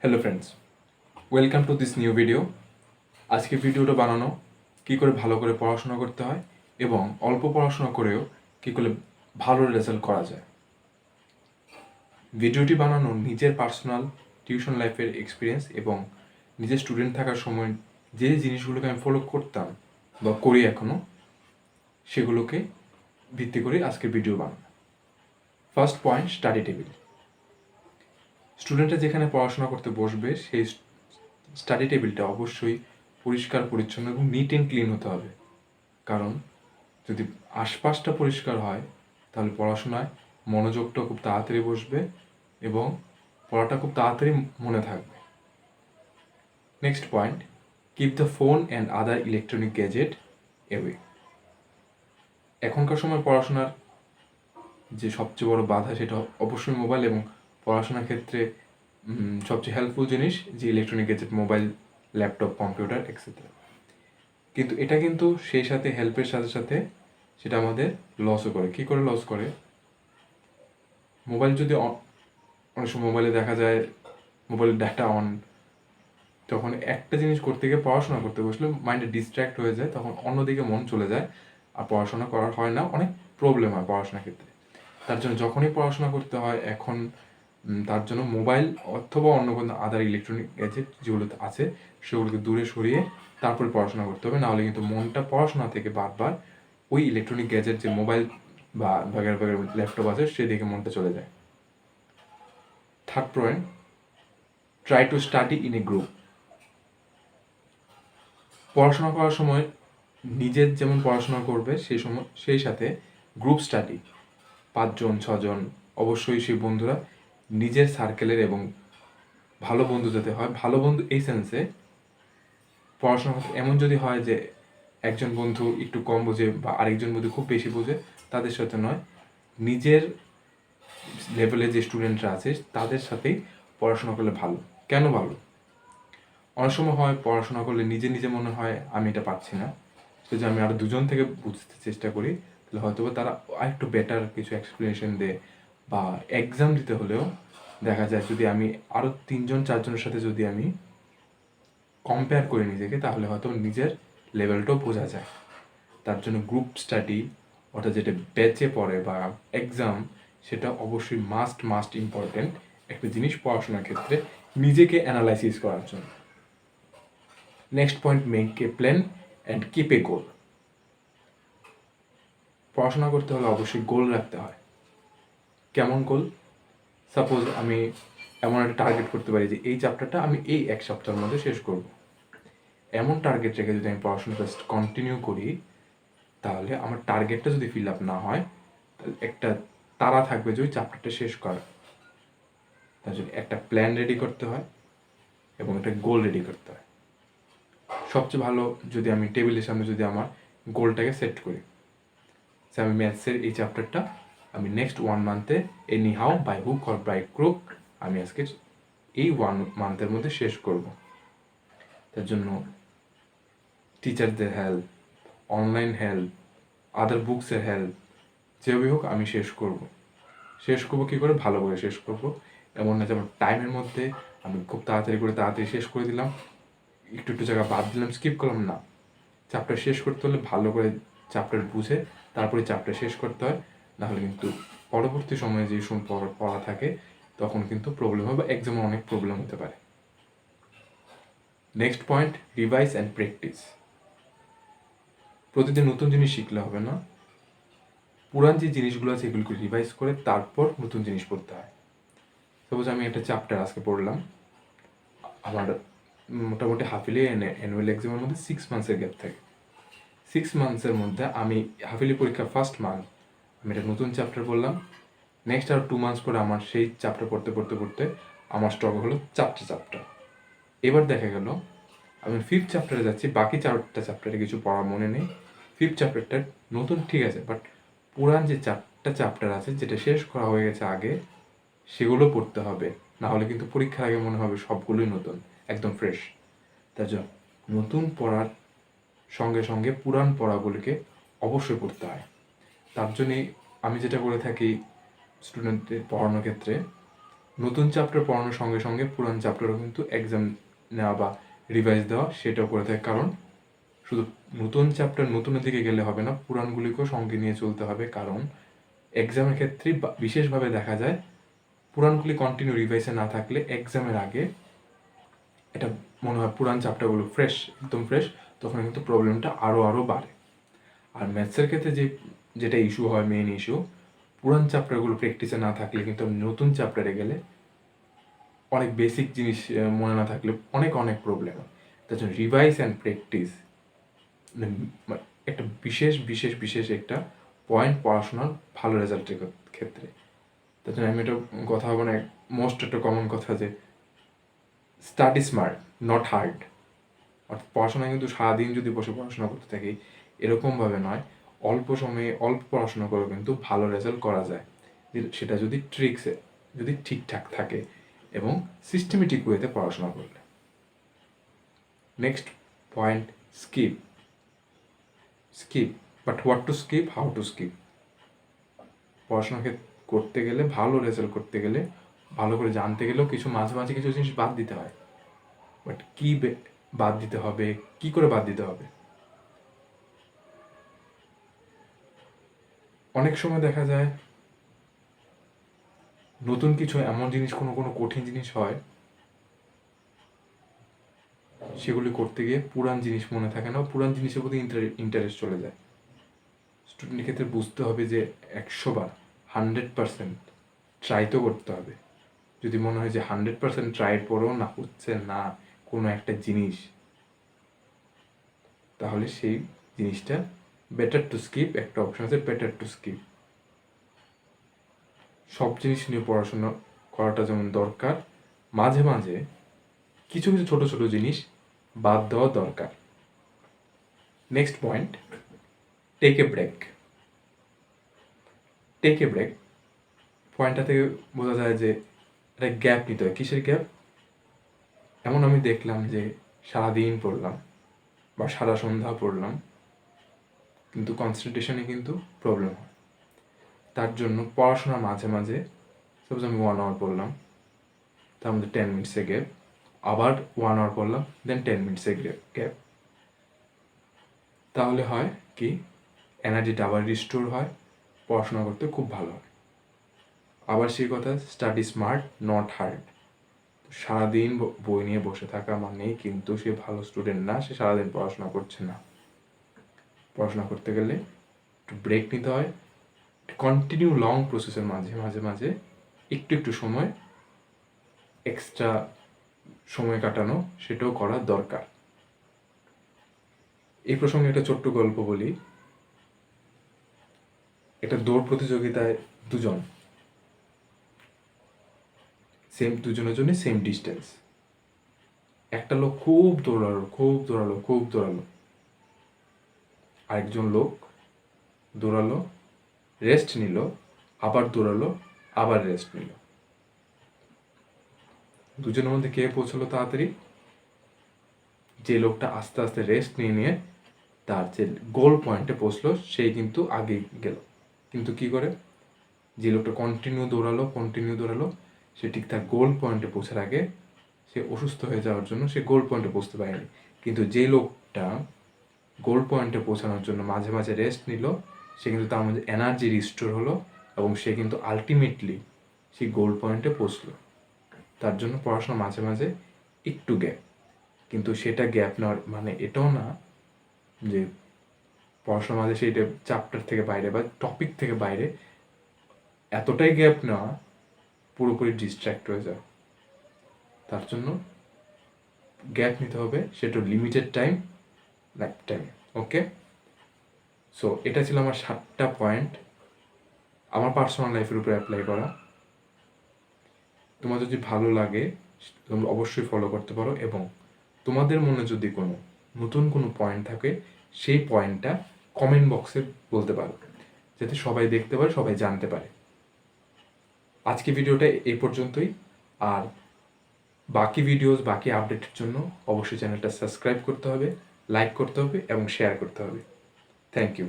Hello friends, welcome to this new video. আজকে ভিডিওটা বানানো কী করে ভালো করে পড়াশোনা করতে হয় এবং অল্প পড়াশোনা করেও কী করে ভালো রেজাল্ট করা যায়। ভিডিওটি বানানো নিজের পার্সোনাল টিউশন লাইফের এক্সপিরিয়েন্স এবং নিজের স্টুডেন্ট থাকার সময় যে জিনিসগুলোকে আমি ফলো করতাম বা করি এখনও, সেগুলোকে ভিত্তি করে আজকের ভিডিও বানানো। First point, study table. স্টুডেন্টরা যেখানে পড়াশোনা করতে বসবে সেই স্টাডি টেবিলটা অবশ্যই পরিষ্কার পরিচ্ছন্ন এবং নিট অ্যান্ড ক্লিন হতে হবে। কারণ যদি আশপাশটা পরিষ্কার হয় তাহলে পড়াশোনায় মনোযোগটা খুব তাড়াতাড়ি বসবে এবং পড়াটা খুব তাড়াতাড়ি মনে থাকবে। Next point, keep the phone and other electronic gadget away. এখনকার সময় পড়াশোনার যে সবচেয়ে বড় বাধা সেটা অবশ্যই মোবাইল, এবং পড়াশোনার ক্ষেত্রে সবচেয়ে হেল্পফুল জিনিস যে electronic gadget, mobile, laptop, computer etcetera. কিন্তু এটা কিন্তু সেই সাথে হেল্পের সাথে সাথে সেটা আমাদের লসও করে। কী করে লস করে? মোবাইল যদি অনেক সময় মোবাইলে দেখা যায় মোবাইলের ডাটা অন, তখন একটা জিনিস করতে গিয়ে পড়াশোনা করতে বসলে মাইন্ডে ডিস্ট্র্যাক্ট হয়ে যায়, তখন অন্যদিকে মন চলে যায় আর পড়াশোনা করা হয় না, অনেক প্রবলেম হয় পড়াশোনার ক্ষেত্রে। তার জন্য যখনই পড়াশোনা করতে হয় এখন তার জন্য মোবাইল অথবা অন্য কোনো আদার ইলেকট্রনিক গ্যাজেট যেগুলো আছে সেগুলোকে দূরে সরিয়ে তারপরে পড়াশোনা করতে হবে, নাহলে কিন্তু মনটা পড়াশোনা থেকে বারবার ওই ইলেকট্রনিক গ্যাজেট যে মোবাইল বা ল্যাপটপ আছে সেদিকে মনটা চলে যায়। Third point, try to study in a group. পড়াশোনা করার সময় নিজের যেমন পড়াশোনা করবে সেই সাথে গ্রুপ স্টাডি 5 জন 6 জন, অবশ্যই সেই বন্ধুরা নিজের সার্কেলের এবং ভালো বন্ধু যাতে হয়। ভালো বন্ধু এই সেন্সে, পড়াশোনা এমন যদি হয় যে একজন বন্ধু একটু কম বোঝে বা আরেকজন বন্ধু খুব বেশি বোঝে, তাদের সাথে নয়, নিজের লেভেলে যে স্টুডেন্টরা আছে তাদের সাথেই পড়াশোনা করলে ভালো। কেন ভালো? অনেক সময় হয় পড়াশোনা করলে নিজে নিজে মনে হয় আমি এটা পাচ্ছি না, যদি আমি আরও দুজন থেকে বুঝতে চেষ্টা করি তাহলে হয়তো তারা আরেকটু বেটার কিছু এক্সপ্লেনেশন দেয়, বা এক্সাম দিতে হলেও দেখা যায় যদি আমি আরও 3 জন 4 জনের সাথে যদি আমি কম্পেয়ার করি নিজেকে, তাহলে হয়তো নিজের লেভেলটাও বোঝা যায়। তার জন্য গ্রুপ স্টাডি, অর্থাৎ যেটা ব্যাচে পড়ে বা এক্সাম, সেটা অবশ্যই মাস্ট ইম্পর্টেন্ট একটা জিনিস পড়াশোনার ক্ষেত্রে নিজেকে অ্যানালাইসিস করার জন্য। Next point, make a plan and keep a goal. পড়াশোনা করতে হলে অবশ্যই গোল রাখতে হয়। কেমন গোল? সাপোজ আমি এমন একটা টার্গেট করতে পারি যে এই চ্যাপ্টারটা আমি এই 1 সপ্তাহের মধ্যে শেষ করব। এমন টার্গেট রেখে যদি আমি পড়াশোনাটা কন্টিনিউ করি, তাহলে আমার টার্গেটটা যদি ফিল আপ না হয় তাহলে একটা তাড়া থাকবে যে ওই চ্যাপ্টারটা শেষ করা। তার জন্য একটা প্ল্যান রেডি করতে হয় এবং একটা গোল রেডি করতে হয়। সবচেয়ে ভালো যদি আমি টেবিলের সামনে যদি আমার গোলটাকে সেট করি, যে আমি ম্যাথসের এই চ্যাপ্টারটা আমি নেক্সট 1 মান্থে anyhow by hook or by crook আমি আজকে এই 1 মান্থের মধ্যে শেষ করব। তার জন্য টিচারদের হেল্প, অনলাইন হেল্প, আদার বুকসের হেল্প, যেভাবে হোক আমি শেষ করব কী করে? ভালো করে শেষ করব। এমন না যে আমার টাইমের মধ্যে আমি খুব তাড়াতাড়ি শেষ করে দিলাম, একটু জায়গা বাদ দিলাম, স্কিপ করলাম না। চ্যাপ্টার শেষ করতে হলে ভালো করে চ্যাপ্টার বুঝে তারপরে চ্যাপ্টার শেষ করতে হয়, নাহলে কিন্তু পরবর্তী সময়ে যে সময় পড়া থাকে তখন কিন্তু প্রবলেম হবে বা এক্সামে অনেক প্রবলেম হতে পারে। Next point, revise and practice. প্রতিদিন নতুন জিনিস শিখলে হবে না, পুরান যে জিনিসগুলো আছে এগুলোকে রিভাইজ করে তারপর নতুন জিনিস পড়তে হয়। সাপোজ আমি একটা চ্যাপ্টার আজকে পড়লাম, আমার মোটামুটি হাফিলি অ্যানুয়াল এক্সামের মধ্যে 6 মান্থসের গ্যাপ থাকে। 6 মান্থসের মধ্যে আমি হাফিলি পরীক্ষার ফার্স্ট মান্থ আমি একটা নতুন চ্যাপ্টার পড়লাম, নেক্সট আর 2 মান্থস পরে আমার সেই চ্যাপ্টার পড়তে আমার স্টক হলো 4টে চ্যাপ্টার। এবার দেখা গেল আমি 5th চ্যাপ্টারে যাচ্ছি, বাকি 4টা চ্যাপ্টারে কিছু পড়া মনে নেই। 5th চ্যাপ্টারটা নতুন ঠিক আছে, বাট পুরান যে 4টা চ্যাপ্টার আছে যেটা শেষ করা হয়ে গেছে আগে, সেগুলো পড়তে হবে, না হলে কিন্তু পরীক্ষার আগে মনে হবে সবগুলোই নতুন, একদম ফ্রেশ। তার জন্য নতুন পড়ার সঙ্গে সঙ্গে পুরান পড়াগুলিকে অবশ্যই পড়তে হয়। তার জন্যে আমি যেটা করে থাকি স্টুডেন্টদের পড়ানোর ক্ষেত্রে, নতুন চ্যাপ্টার পড়ানোর সঙ্গে সঙ্গে পুরান চ্যাপ্টারও কিন্তু এক্সাম নেওয়া বা রিভাইজ দেওয়া সেটাও করে থাকে। কারণ শুধু নতুন চ্যাপ্টার নতুনের দিকে গেলে হবে না, পুরানগুলিকেও সঙ্গে নিয়ে চলতে হবে। কারণ এক্সামের ক্ষেত্রে বিশেষভাবে দেখা যায় পুরানগুলি কন্টিনিউ রিভাইসে না থাকলে এক্সামের আগে এটা মনে হয় পুরান চ্যাপ্টারগুলো ফ্রেশ, একদম ফ্রেশ, তখন কিন্তু প্রবলেমটা আরও বাড়ে। আর ম্যাথসের ক্ষেত্রে যেটা ইস্যু হয়, মেইন ইস্যু, পুরান চ্যাপ্টারগুলো প্র্যাকটিসে না থাকলে কিন্তু নতুন চ্যাপ্টারে গেলে অনেক বেসিক জিনিস মনে না থাকলে অনেক অনেক প্রবলেম হয়। তার জন্য রিভাইস অ্যান্ড প্র্যাকটিস একটা বিশেষ একটা পয়েন্ট পড়াশোনার ভালো রেজাল্টের ক্ষেত্রে। তার জন্য আমি একটা কথা মানে মোস্ট একটা কমন কথা যে স্টাডি স্মার্ট নট হার্ড। অর্থাৎ পড়াশোনা কিন্তু সারাদিন যদি বসে পড়াশোনা করতে থাকি এরকমভাবে নয়, অল্প সময়ে অল্প পড়াশোনা করেও কিন্তু ভালো রেজাল্ট করা যায়, সেটা যদি ঠিকঠাক থাকে এবং সিস্টেমেটিক ওয়েতে পড়াশোনা করলে। Next point, skip but what to skip, how to skip. পড়াশোনা করতে গেলে, ভালো রেজাল্ট করতে গেলে, ভালো করে জানতে গেলেও মাঝে মাঝে কিছু জিনিস বাদ দিতে হয়। বাট কি বাদ দিতে হবে, কি করে বাদ দিতে হবে? অনেক সময় দেখা যায় নতুন কিছু এমন জিনিস, কোনো কঠিন জিনিস হয়, সেগুলি করতে গিয়ে পুরান জিনিস মনে থাকে না, পুরান জিনিসের প্রতি ইন্টারেস্ট চলে যায়। স্টুডেন্টের ক্ষেত্রে বুঝতে হবে যে 100বার 100% ট্রাই তো করতে হবে। যদি মনে হয় যে 100% ট্রাইয়ের পরেও না হচ্ছে না কোনো একটা জিনিস, তাহলে সেই জিনিসটা বেটার টু স্কিপ, একটা অপশন আছে বেটার টু স্কিপ। সব জিনিস নিয়ে পড়াশোনা করাটা যেমন দরকার, মাঝে মাঝে কিছু কিছু ছোট ছোট জিনিস বাদ দেওয়া দরকার। Next point, take a break. পয়েন্টটা থেকে বোঝা যায় যে একটা গ্যাপ নিতে হয়। কিসের গ্যাপ? এমন আমি দেখলাম যে সারাদিন পড়লাম বা সারা সন্ধ্যা পড়লাম, কিন্তু কনসেন্ট্রেশনে কিন্তু প্রবলেম হয়। তার জন্য পড়াশোনার মাঝে মাঝে, সাপোজ আমি 1 আওয়ার পড়লাম, তার মধ্যে 10 মিনিটসের গ্যাপ, আবার 1 আওয়ার পড়লাম, দেন 10 মিনিটসের গ্যাপ। তাহলে হয় কি, এনার্জিটা আবার রিস্টোর হয়, পড়াশোনা করতে খুব ভালো হয়। আবার সেই কথা, স্টাডি স্মার্ট নট হার্ড। সারাদিন বই নিয়ে বসে থাকা মানেই কিন্তু সে ভালো স্টুডেন্ট না, সে সারাদিন পড়াশোনা করছে না। পড়াশোনা করতে গেলে একটু ব্রেক নিতে হয়, কন্টিনিউ লং প্রসেসের মাঝে একটু সময় এক্সট্রা সময় কাটানো, সেটাও করা দরকার। এই প্রসঙ্গে একটা ছোট্ট গল্প বলি। একটা দৌড় প্রতিযোগিতায় দুজনের জন্য সেম ডিস্টেন্স। একটা লোক খুব দৌড়ালো, আরেকজন লোক দৌড়ালো, রেস্ট নিল, আবার দৌড়ালো, আবার রেস্ট নিল। দুজনের মধ্যে কে পৌঁছলো তাড়াতাড়ি? যে লোকটা আস্তে আস্তে রেস্ট নিয়ে তার যে গোল পয়েন্টে পৌঁছলো সেই কিন্তু আগে গেল। কিন্তু কি করে, যে লোকটা কন্টিনিউ দৌড়ালো সে ঠিক তার গোল পয়েন্টে পৌঁছার আগে সে অসুস্থ হয়ে যাওয়ার জন্য সে গোল পয়েন্টে পৌঁছতে পারেনি। কিন্তু যে লোকটা গোল পয়েন্টে পৌঁছানোর জন্য মাঝে মাঝে রেস্ট নিল, সে কিন্তু তার মধ্যে এনার্জি রিস্টোর হলো এবং সে কিন্তু আলটিমেটলি সেই গোল পয়েন্টে পৌঁছলো। তার জন্য পড়াশোনা মাঝে মাঝে একটু গ্যাপ, কিন্তু সেটা গ্যাপ নেওয়ার মানে এটাও না যে পড়াশোনার মাঝে সেইটা চ্যাপ্টার থেকে বাইরে বা টপিক থেকে বাইরে এতটাই গ্যাপ নেওয়া পুরোপুরি ডিস্ট্র্যাক্ট হয়ে যাওয়া। তার জন্য গ্যাপ নিতে হবে, সেটা লিমিটেড টাইম, লাইফ টাইম। ওকে, সো এটা ছিল আমার 7টা পয়েন্ট আমার পার্সোনাল লাইফের উপরে অ্যাপ্লাই করা। তোমার যদি ভালো লাগে তোমরা অবশ্যই ফলো করতে পারো, এবং তোমাদের মনে যদি নতুন কোনো পয়েন্ট থাকে সেই পয়েন্টটা কমেন্ট বক্সে বলতে পারো, যাতে সবাই দেখতে পারে, সবাই জানতে পারে। আজকে ভিডিওটা এই পর্যন্তই। আর বাকি বাকি আপডেটের জন্য অবশ্যই চ্যানেলটা সাবস্ক্রাইব করতে হবে, লাইক করতে হবে এবং শেয়ার করতে হবে। Thank you.